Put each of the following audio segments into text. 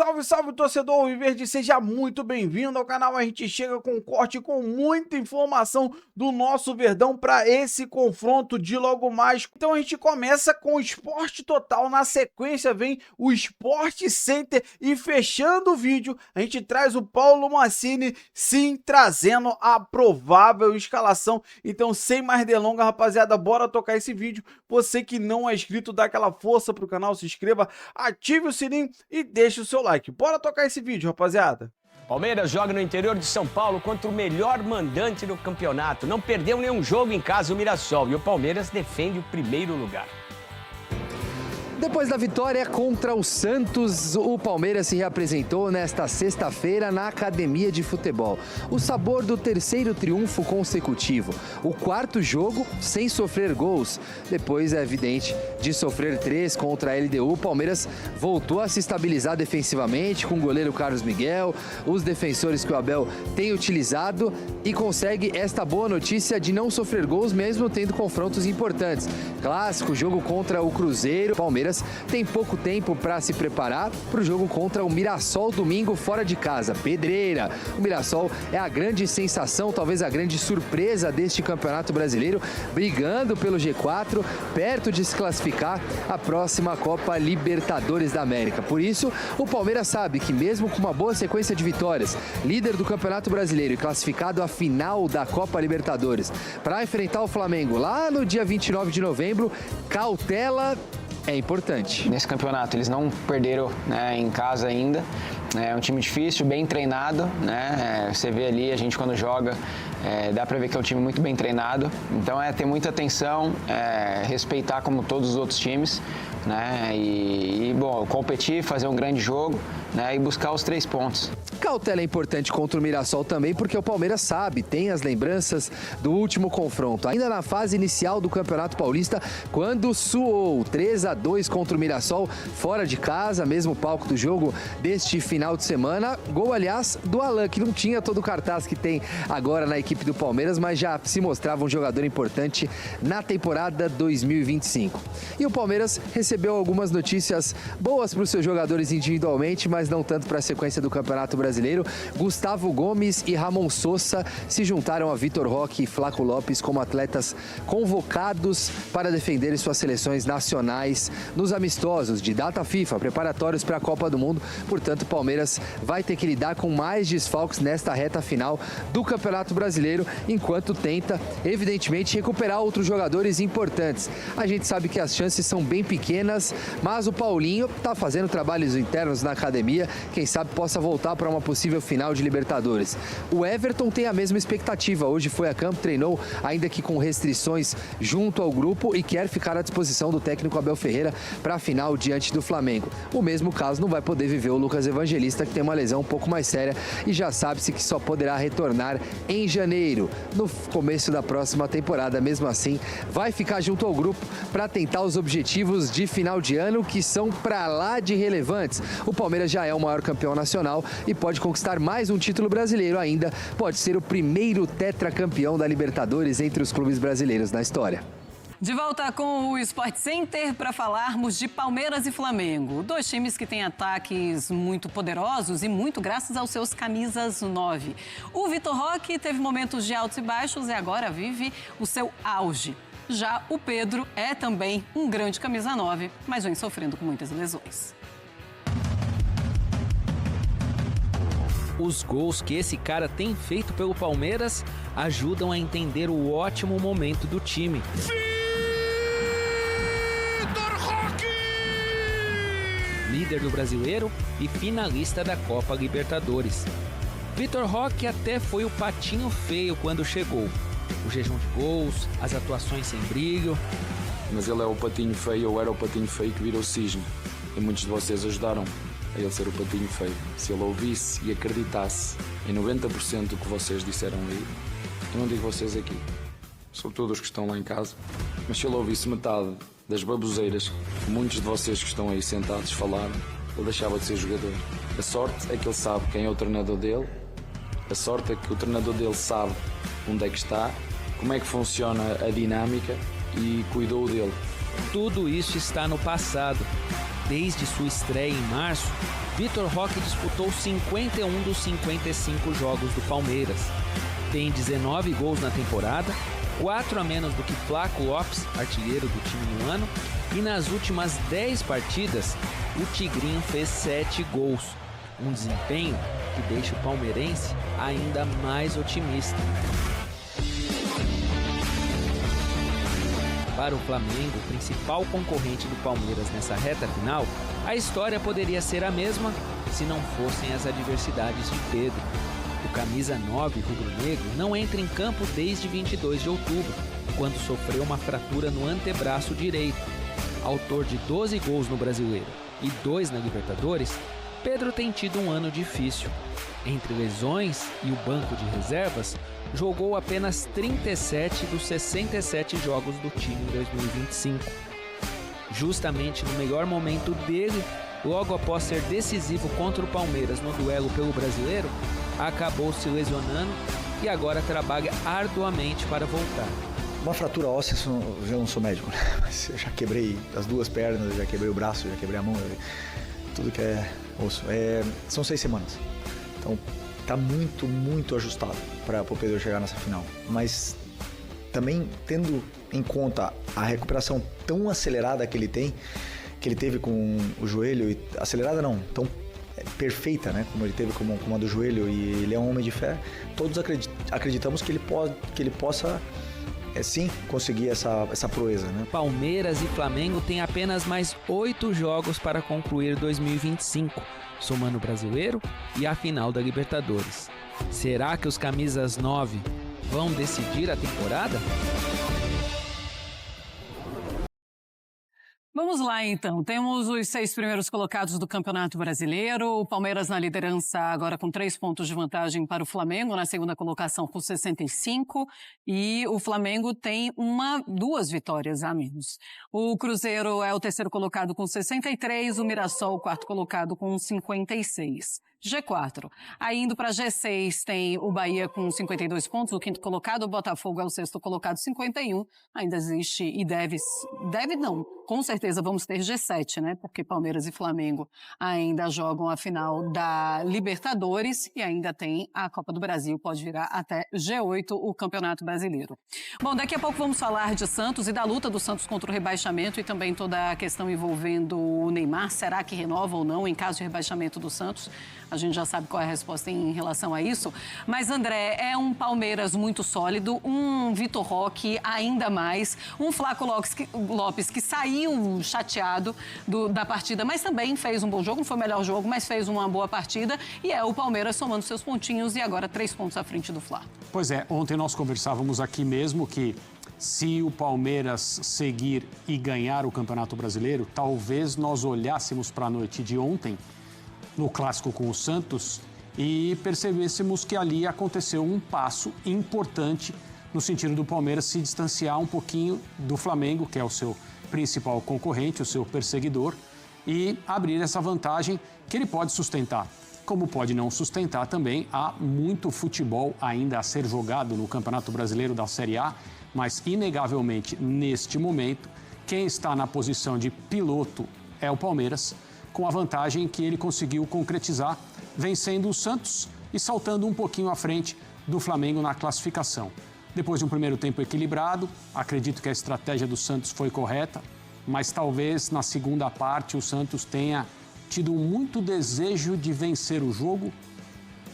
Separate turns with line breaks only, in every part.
Salve, salve, torcedor alviverde, seja muito bem-vindo ao canal. A gente chega com um corte com muita informação do nosso Verdão para esse confronto de logo mais. Então a gente começa com o Sport Total, na sequência vem o Sport Center e fechando o vídeo a gente traz o Paulo Mancini, sim, trazendo a provável escalação. Então sem mais delongas, rapaziada, bora tocar esse vídeo. Você que não é inscrito, dá aquela força pro canal, se inscreva, ative o sininho e deixe o seu like. Bora tocar esse vídeo, rapaziada.
Palmeiras joga no interior de São Paulo contra o melhor mandante do campeonato. Não perdeu nenhum jogo em casa, o Mirassol. E o Palmeiras defende o primeiro lugar.
Depois da vitória contra o Santos, o Palmeiras se reapresentou nesta sexta-feira na Academia de Futebol. O sabor do terceiro triunfo consecutivo. O quarto jogo sem sofrer gols. Depois, é evidente, de sofrer 3 contra a LDU, o Palmeiras voltou a se estabilizar defensivamente com o goleiro Carlos Miguel, os defensores que o Abel tem utilizado e consegue esta boa notícia de não sofrer gols mesmo tendo confrontos importantes. Clássico, jogo contra o Cruzeiro, Palmeiras tem pouco tempo para se preparar para o jogo contra o Mirassol domingo fora de casa, pedreira. O Mirassol é a grande sensação, talvez a grande surpresa deste Campeonato Brasileiro, brigando pelo G4, perto de se classificar à próxima Copa Libertadores da América. Por isso, o Palmeiras sabe que mesmo com uma boa sequência de vitórias, líder do Campeonato Brasileiro e classificado à final da Copa Libertadores, para enfrentar o Flamengo lá no dia 29 de novembro, cautela é importante.
Nesse campeonato eles não perderam, né, em casa ainda. É um time difícil, bem treinado, né? Você vê ali, a gente quando joga, dá pra ver que é um time muito bem treinado. Então é ter muita atenção, respeitar como todos os outros times, né? E bom, competir, fazer um grande jogo, né? E buscar os 3 pontos.
Cautela é importante contra o Mirassol também, porque o Palmeiras sabe, tem as lembranças do último confronto. Ainda na fase inicial do Campeonato Paulista, quando suou 3-2 contra o Mirassol, fora de casa, mesmo palco do jogo deste final de semana. Gol, aliás, do Alan, que não tinha todo o cartaz que tem agora na equipe do Palmeiras, mas já se mostrava um jogador importante na temporada 2025. E o Palmeiras recebeu algumas notícias boas para os seus jogadores individualmente, mas não tanto para a sequência do Campeonato Brasileiro. Gustavo Gomes e Ramon Sosa se juntaram a Vitor Roque e Flaco Lopes como atletas convocados para defenderem suas seleções nacionais nos amistosos de data FIFA, preparatórios para a Copa do Mundo. Portanto, o Palmeiras vai ter que lidar com mais desfalques nesta reta final do Campeonato Brasileiro, enquanto tenta, evidentemente, recuperar outros jogadores importantes. A gente sabe que as chances são bem pequenas, mas o Paulinho está fazendo trabalhos internos na academia, quem sabe possa voltar para uma possível final de Libertadores. O Everton tem a mesma expectativa. Hoje foi a campo, treinou, ainda que com restrições junto ao grupo, e quer ficar à disposição do técnico Abel Ferreira para a final diante do Flamengo. O mesmo caso não vai poder viver o Lucas Evangelista, que tem uma lesão um pouco mais séria e já sabe-se que só poderá retornar em janeiro, no começo da próxima temporada. Mesmo assim, vai ficar junto ao grupo para tentar os objetivos de final de ano, que são para lá de relevantes. O Palmeiras já é o maior campeão nacional e pode conquistar mais um título brasileiro ainda. Pode ser o primeiro tetracampeão da Libertadores entre os clubes brasileiros na história.
De volta com o Sport Center para falarmos de Palmeiras e Flamengo. 2 times que têm ataques muito poderosos e muito graças aos seus camisas 9. O Vitor Roque teve momentos de altos e baixos e agora vive o seu auge. Já o Pedro é também um grande camisa 9, mas vem sofrendo com muitas lesões.
Os gols que esse cara tem feito pelo Palmeiras ajudam a entender o ótimo momento do time.
Vitor Roque!
Líder do Brasileiro e finalista da Copa Libertadores. Vitor Roque até foi o patinho feio quando chegou. O jejum de gols, as atuações sem brilho.
Mas ele é o patinho feio, ou era o patinho feio que virou cisne. E muitos de vocês ajudaram a ele ser o patinho feio. Se ele ouvisse e acreditasse em 90% do que vocês disseram aí, eu não digo vocês aqui, sobretudo os que estão lá em casa, mas se ele ouvisse metade das baboseiras que muitos de vocês que estão aí sentados falaram, ele deixava de ser jogador. A sorte é que ele sabe quem é o treinador dele, a sorte é que o treinador dele sabe onde é que está, como é que funciona a dinâmica e cuidou dele.
Tudo isso está no passado. Desde sua estreia em março, Vitor Roque disputou 51 dos 55 jogos do Palmeiras. Tem 19 gols na temporada, 4 a menos do que Flaco Lopes, artilheiro do time no ano, e nas últimas 10 partidas, o Tigrinho fez 7 gols. Um desempenho que deixa o palmeirense ainda mais otimista. Para o Flamengo, o principal concorrente do Palmeiras nessa reta final, a história poderia ser a mesma se não fossem as adversidades de Pedro. O camisa 9 rubro-negro não entra em campo desde 22 de outubro, quando sofreu uma fratura no antebraço direito. Autor de 12 gols no Brasileiro e 2 na Libertadores, Pedro tem tido um ano difícil. Entre lesões e o banco de reservas, jogou apenas 37 dos 67 jogos do time em 2025. Justamente no melhor momento dele, logo após ser decisivo contra o Palmeiras no duelo pelo Brasileiro, acabou se lesionando e agora trabalha arduamente para voltar.
Uma fratura óssea, eu não sou médico, né? Mas eu já quebrei as 2 pernas, já quebrei o braço, já quebrei a mão, tudo que é osso. São 6 semanas, então tá muito ajustado para o Pedro chegar nessa final. Mas também tendo em conta a recuperação tão acelerada que ele teve com o joelho, acelerada não, tão perfeita, né, como ele teve com a do joelho, e ele é um homem de fé, todos acreditamos que ele possa sim conseguir essa proeza, né?
Palmeiras e Flamengo têm apenas mais 8 jogos para concluir 2025, somando o Brasileiro e a final da Libertadores. Será que os camisas 9 vão decidir a temporada?
Vamos lá, então. Temos os 6 primeiros colocados do Campeonato Brasileiro. O Palmeiras na liderança agora com 3 pontos de vantagem para o Flamengo, na segunda colocação com 65. E o Flamengo tem 2 vitórias a menos. O Cruzeiro é o terceiro colocado com 63, o Mirassol o quarto colocado com 56. G4. Aí indo para G6 tem o Bahia com 52 pontos, o quinto colocado, o Botafogo é o sexto colocado, 51. Ainda existe e deve não, com certeza vamos ter G7, né? Porque Palmeiras e Flamengo ainda jogam a final da Libertadores e ainda tem a Copa do Brasil, pode virar até G8 o Campeonato Brasileiro. Bom, daqui a pouco vamos falar de Santos e da luta do Santos contra o rebaixamento e também toda a questão envolvendo o Neymar. Será que renova ou não em caso de rebaixamento do Santos? A gente já sabe qual é a resposta em relação a isso. Mas, André, é um Palmeiras muito sólido, um Vitor Roque ainda mais, um Flaco Lopes que saiu chateado da partida, mas também fez um bom jogo, não foi o melhor jogo, mas fez uma boa partida. E é o Palmeiras somando seus pontinhos e agora 3 pontos à frente do Fla.
Pois é, ontem nós conversávamos aqui mesmo que se o Palmeiras seguir e ganhar o Campeonato Brasileiro, talvez nós olhássemos para a noite de ontem no clássico com o Santos e percebêssemos que ali aconteceu um passo importante no sentido do Palmeiras se distanciar um pouquinho do Flamengo, que é o seu principal concorrente, o seu perseguidor, e abrir essa vantagem que ele pode sustentar. Como pode não sustentar também, há muito futebol ainda a ser jogado no Campeonato Brasileiro da Série A, mas inegavelmente neste momento, quem está na posição de piloto é o Palmeiras, com a vantagem que ele conseguiu concretizar, vencendo o Santos e saltando um pouquinho à frente do Flamengo na classificação. Depois de um primeiro tempo equilibrado, acredito que a estratégia do Santos foi correta, mas talvez na segunda parte o Santos tenha tido muito desejo de vencer o jogo,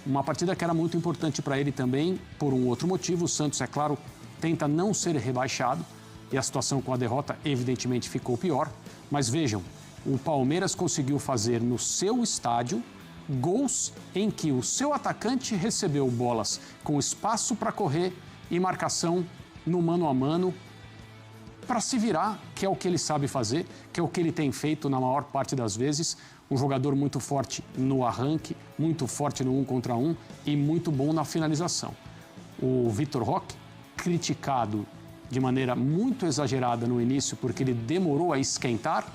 uma partida que era muito importante para ele também, por um outro motivo. O Santos, é claro, tenta não ser rebaixado e a situação com a derrota evidentemente ficou pior, mas vejam, o Palmeiras conseguiu fazer no seu estádio gols em que o seu atacante recebeu bolas com espaço para correr e marcação no mano a mano para se virar, que é o que ele sabe fazer, que é o que ele tem feito na maior parte das vezes. Um jogador muito forte no arranque, muito forte no 1 contra 1 e muito bom na finalização. O Vitor Roque, criticado de maneira muito exagerada no início porque ele demorou a esquentar,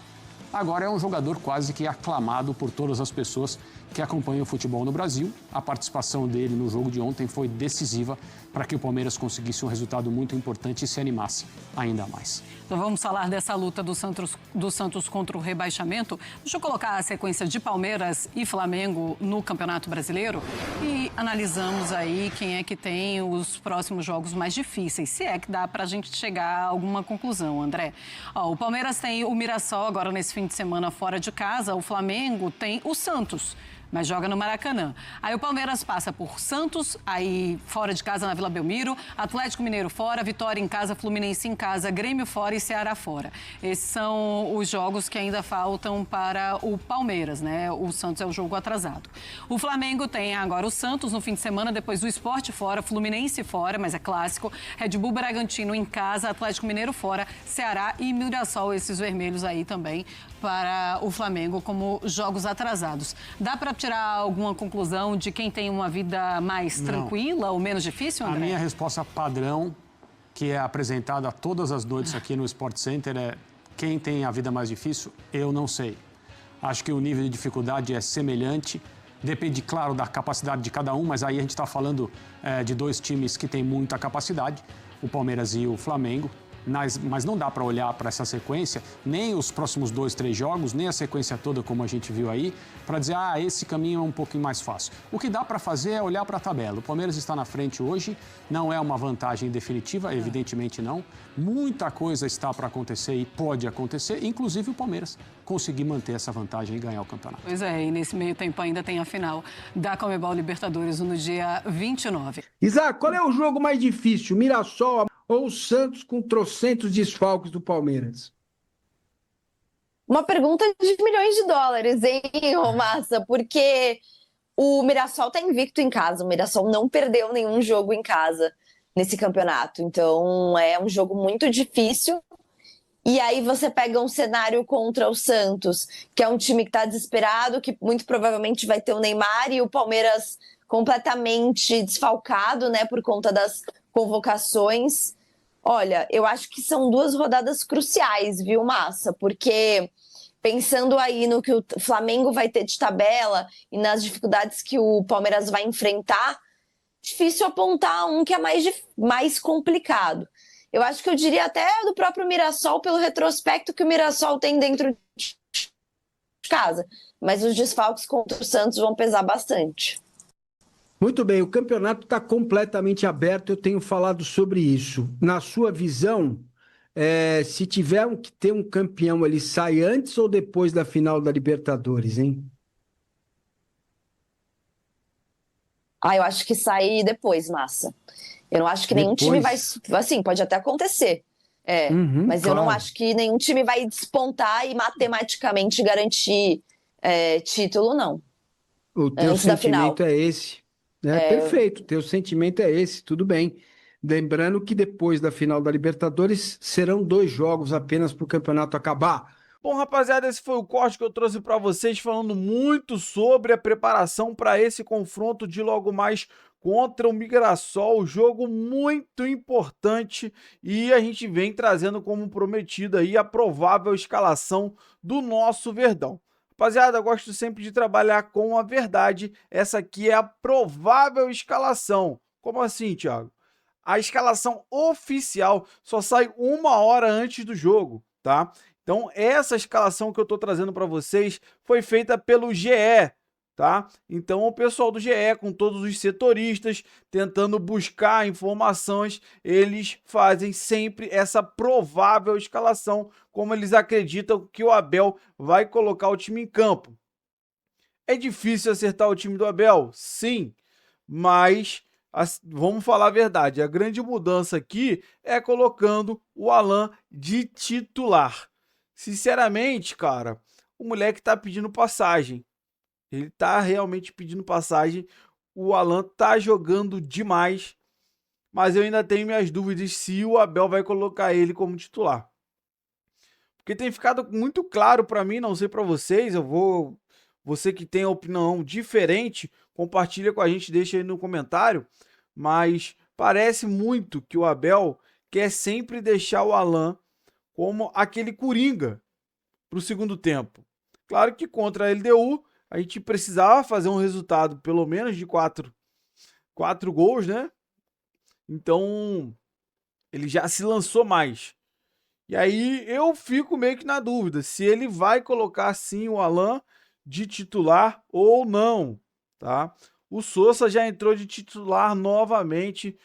Agora é um jogador quase que aclamado por todas as pessoas que acompanham o futebol no Brasil. A participação dele no jogo de ontem foi decisiva para que o Palmeiras conseguisse um resultado muito importante e se animasse ainda mais.
Então vamos falar dessa luta do Santos contra o rebaixamento. Deixa eu colocar a sequência de Palmeiras e Flamengo no Campeonato Brasileiro e analisamos aí quem é que tem os próximos jogos mais difíceis, se é que dá para a gente chegar a alguma conclusão, André. O Palmeiras tem o Mirassol agora nesse fim de semana fora de casa, o Flamengo tem o Santos, mas joga no Maracanã. Aí o Palmeiras passa por Santos, aí fora de casa na Vila Belmiro, Atlético Mineiro fora, Vitória em casa, Fluminense em casa, Grêmio fora e Ceará fora. Esses são os jogos que ainda faltam para o Palmeiras, né? O Santos é o jogo atrasado. O Flamengo tem agora o Santos no fim de semana, depois o Sport fora, Fluminense fora, mas é clássico, Red Bull Bragantino em casa, Atlético Mineiro fora, Ceará e Mirassol, esses vermelhos aí também para o Flamengo como jogos atrasados. Dá para tirar alguma conclusão de quem tem uma vida mais tranquila ou menos difícil, André?
A minha resposta padrão, que é apresentada todas as noites aqui no Sport Center, é quem tem a vida mais difícil, eu não sei. Acho que o nível de dificuldade é semelhante, depende, claro, da capacidade de cada um, mas aí a gente está falando de dois times que têm muita capacidade, o Palmeiras e o Flamengo. Mas não dá para olhar para essa sequência, nem os próximos 2, 3 jogos, nem a sequência toda, como a gente viu aí, para dizer, esse caminho é um pouquinho mais fácil. O que dá para fazer é olhar para a tabela. O Palmeiras está na frente hoje, não é uma vantagem definitiva, evidentemente não. Muita coisa está para acontecer e pode acontecer, inclusive o Palmeiras conseguir manter essa vantagem e ganhar o campeonato.
Pois é, e nesse meio tempo ainda tem a final da Conmebol Libertadores no dia 29.
Isaac, qual é o jogo mais difícil, Mirassol ou o Santos com trocentos desfalques do Palmeiras?
Uma pergunta de milhões de dólares, hein, ô Massa? Porque o Mirassol tá invicto em casa. O Mirassol não perdeu nenhum jogo em casa nesse campeonato. Então é um jogo muito difícil. E aí você pega um cenário contra o Santos, que é um time que tá desesperado, que muito provavelmente vai ter o Neymar, e o Palmeiras completamente desfalcado, né, por conta das convocações. Olha, eu acho que são 2 rodadas cruciais, viu, Massa? Porque pensando aí no que o Flamengo vai ter de tabela e nas dificuldades que o Palmeiras vai enfrentar, difícil apontar um que é mais complicado. Eu acho que eu diria até do próprio Mirassol, pelo retrospecto que o Mirassol tem dentro de casa. Mas os desfalques contra o Santos vão pesar bastante.
Muito bem, o campeonato está completamente aberto, eu tenho falado sobre isso. Na sua visão, se tiver que ter um campeão, ele sai antes ou depois da final da Libertadores, hein?
Eu acho que sai depois, Massa. Eu não acho que nenhum time vai... Assim, pode até acontecer. Mas eu não acho que nenhum time vai despontar e matematicamente garantir título, não.
O teu sentimento é esse. Perfeito, teu sentimento é esse, tudo bem. Lembrando que depois da final da Libertadores serão 2 jogos apenas para o campeonato acabar.
Bom, rapaziada, esse foi o corte que eu trouxe para vocês, falando muito sobre a preparação para esse confronto de logo mais contra o Mirassol, jogo muito importante, e a gente vem trazendo como prometido aí a provável escalação do nosso Verdão. Rapaziada, eu gosto sempre de trabalhar com a verdade. Essa aqui é a provável escalação. Como assim, Thiago? A escalação oficial só sai 1 hora antes do jogo, tá? Então, essa escalação que eu tô trazendo para vocês foi feita pelo GE, tá? Então, o pessoal do GE, com todos os setoristas, tentando buscar informações, eles fazem sempre essa provável escalação, como eles acreditam que o Abel vai colocar o time em campo. É difícil acertar o time do Abel? Sim, mas vamos falar a verdade, a grande mudança aqui é colocando o Alan de titular. Sinceramente, cara, o moleque tá pedindo passagem. Ele tá realmente pedindo passagem. O Alan tá jogando demais, mas eu ainda tenho minhas dúvidas se o Abel vai colocar ele como titular. Porque tem ficado muito claro para mim, não sei para vocês, você que tem a opinião diferente, compartilha com a gente, deixa aí no comentário, mas parece muito que o Abel quer sempre deixar o Alan como aquele coringa. para o segundo tempo. Claro que contra a LDU a gente precisava fazer um resultado pelo menos de 4 gols, né? Então ele já se lançou mais. E aí eu fico meio que na dúvida se ele vai colocar sim o Alan de titular ou não, tá? O Sousa já entrou de titular novamente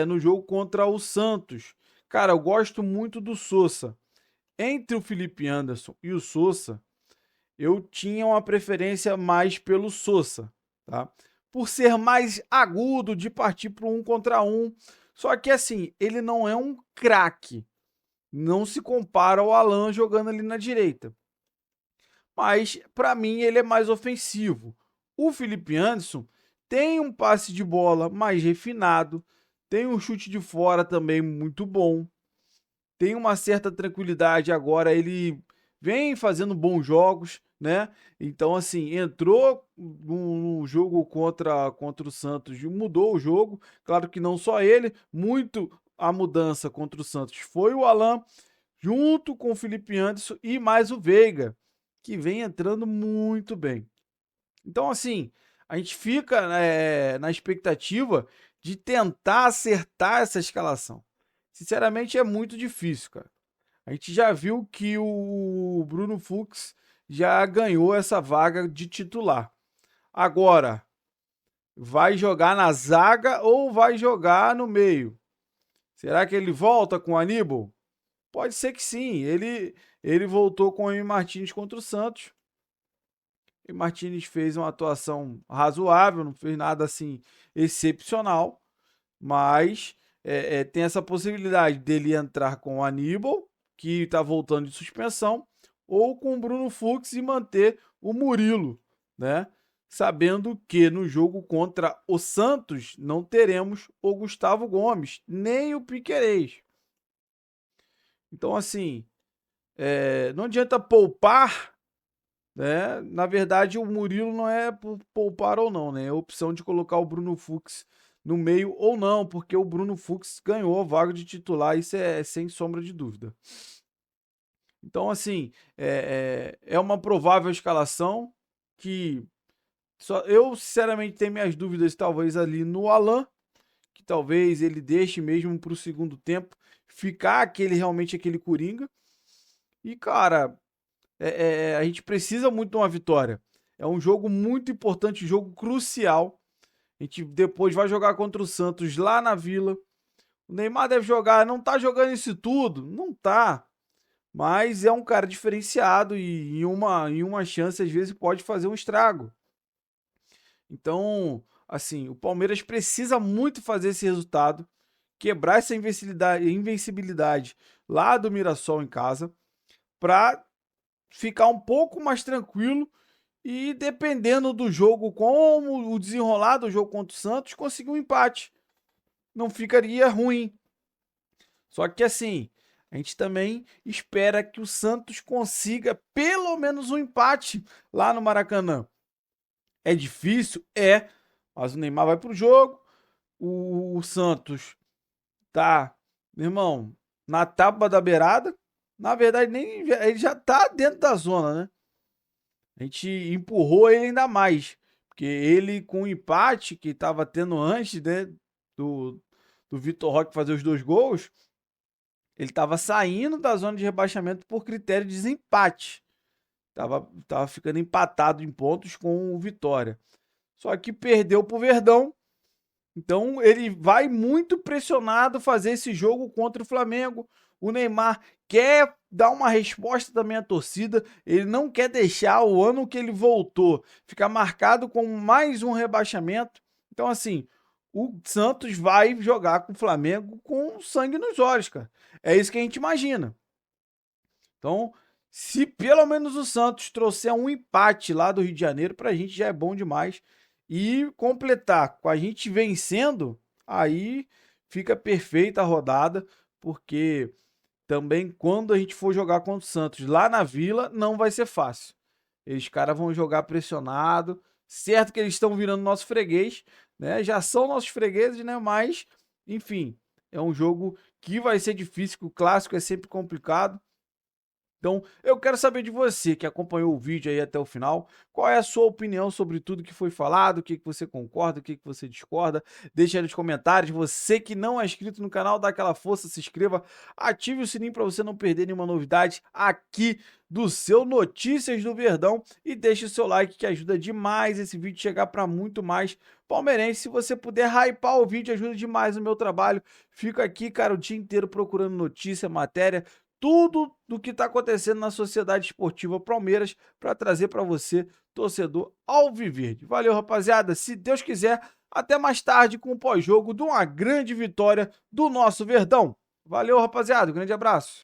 no jogo contra o Santos. Cara, eu gosto muito do Sousa. Entre o Felipe Anderson e o Sousa, eu tinha uma preferência mais pelo Sousa, tá? Por ser mais agudo de partir para 1 contra 1. Só que assim, ele não é um craque. Não se compara ao Alan jogando ali na direita. Mas, para mim, ele é mais ofensivo. O Felipe Anderson tem um passe de bola mais refinado, tem um chute de fora também muito bom, tem uma certa tranquilidade agora, ele vem fazendo bons jogos, né? Então, assim, entrou no jogo contra o Santos, mudou o jogo. Claro que não só ele, muito a mudança contra o Santos foi o Alan, junto com o Felipe Anderson e mais o Veiga, que vem entrando muito bem. Então, assim, a gente fica na expectativa de tentar acertar essa escalação. Sinceramente, é muito difícil, cara. A gente já viu que o Bruno Fux já ganhou essa vaga de titular. Agora, vai jogar na zaga ou vai jogar no meio? Será que ele volta com o Aníbal? Pode ser que sim. Ele voltou com o M. Martins contra o Santos. E Martins fez uma atuação razoável, não fez nada assim excepcional, mas tem essa possibilidade dele entrar com o Aníbal, que está voltando de suspensão, ou com o Bruno Fux e manter o Murilo, né? Sabendo que no jogo contra o Santos não teremos o Gustavo Gomes, nem o Piquerez. Então, assim, não adianta poupar, né? Na verdade, o Murilo não é por poupar ou não, né? É a opção de colocar o Bruno Fux no meio ou não, porque o Bruno Fux ganhou a vaga de titular, isso é sem sombra de dúvida. Então, assim, é uma provável escalação que eu, sinceramente, tenho minhas dúvidas, talvez, ali no Alan, que talvez ele deixe mesmo para o segundo tempo ficar realmente aquele coringa. E, cara, a gente precisa muito de uma vitória. É um jogo muito importante, um jogo crucial. A gente depois vai jogar contra o Santos lá na Vila. O Neymar deve jogar, não tá jogando isso tudo? Não tá. Mas é um cara diferenciado e em uma chance, às vezes, pode fazer um estrago. Então, assim, o Palmeiras precisa muito fazer esse resultado, quebrar essa invencibilidade lá do Mirassol em casa, para ficar um pouco mais tranquilo e, dependendo do jogo, como o desenrolar do jogo contra o Santos, conseguir um empate. Não ficaria ruim. Só que, assim, a gente também espera que o Santos consiga pelo menos um empate lá no Maracanã. É difícil? É. Mas o Neymar vai pro jogo. O Santos tá, meu irmão, na tábua da beirada. Na verdade, ele já tá dentro da zona, né? A gente empurrou ele ainda mais. Porque ele, com o empate que tava tendo antes, né, do Vitor Roque fazer os 2 gols, ele tava saindo da zona de rebaixamento por critério de desempate. Tava ficando empatado em pontos com o Vitória. Só que perdeu pro Verdão. Então ele vai muito pressionado fazer esse jogo contra o Flamengo. O Neymar quer dar uma resposta também à torcida. Ele não quer deixar o ano que ele voltou ficar marcado com mais um rebaixamento. Então, assim, o Santos vai jogar com o Flamengo com sangue nos olhos, cara. É isso que a gente imagina. Então, se pelo menos o Santos trouxer um empate lá do Rio de Janeiro, pra gente já é bom demais. E completar com a gente vencendo, aí fica perfeita a rodada, porque também quando a gente for jogar contra o Santos lá na Vila, não vai ser fácil. Os caras vão jogar pressionado, certo que eles estão virando nosso freguês, né? Já são nossos fregueses, né? Mas, enfim, é um jogo que vai ser difícil, que o clássico é sempre complicado. Então, eu quero saber de você que acompanhou o vídeo aí até o final, qual é a sua opinião sobre tudo que foi falado, o que você concorda, o que você discorda, deixa aí nos comentários. Você que não é inscrito no canal, dá aquela força, se inscreva, ative o sininho para você não perder nenhuma novidade aqui do seu Notícias do Verdão e deixe o seu like que ajuda demais esse vídeo chegar para muito mais palmeirense. Se você puder hypar o vídeo, ajuda demais no meu trabalho. Fico aqui, cara, o dia inteiro procurando notícia, matéria, tudo do que está acontecendo na Sociedade Esportiva Palmeiras para trazer para você, torcedor alviverde. Valeu, rapaziada. Se Deus quiser, até mais tarde com o pós-jogo de uma grande vitória do nosso Verdão. Valeu, rapaziada. Um grande abraço.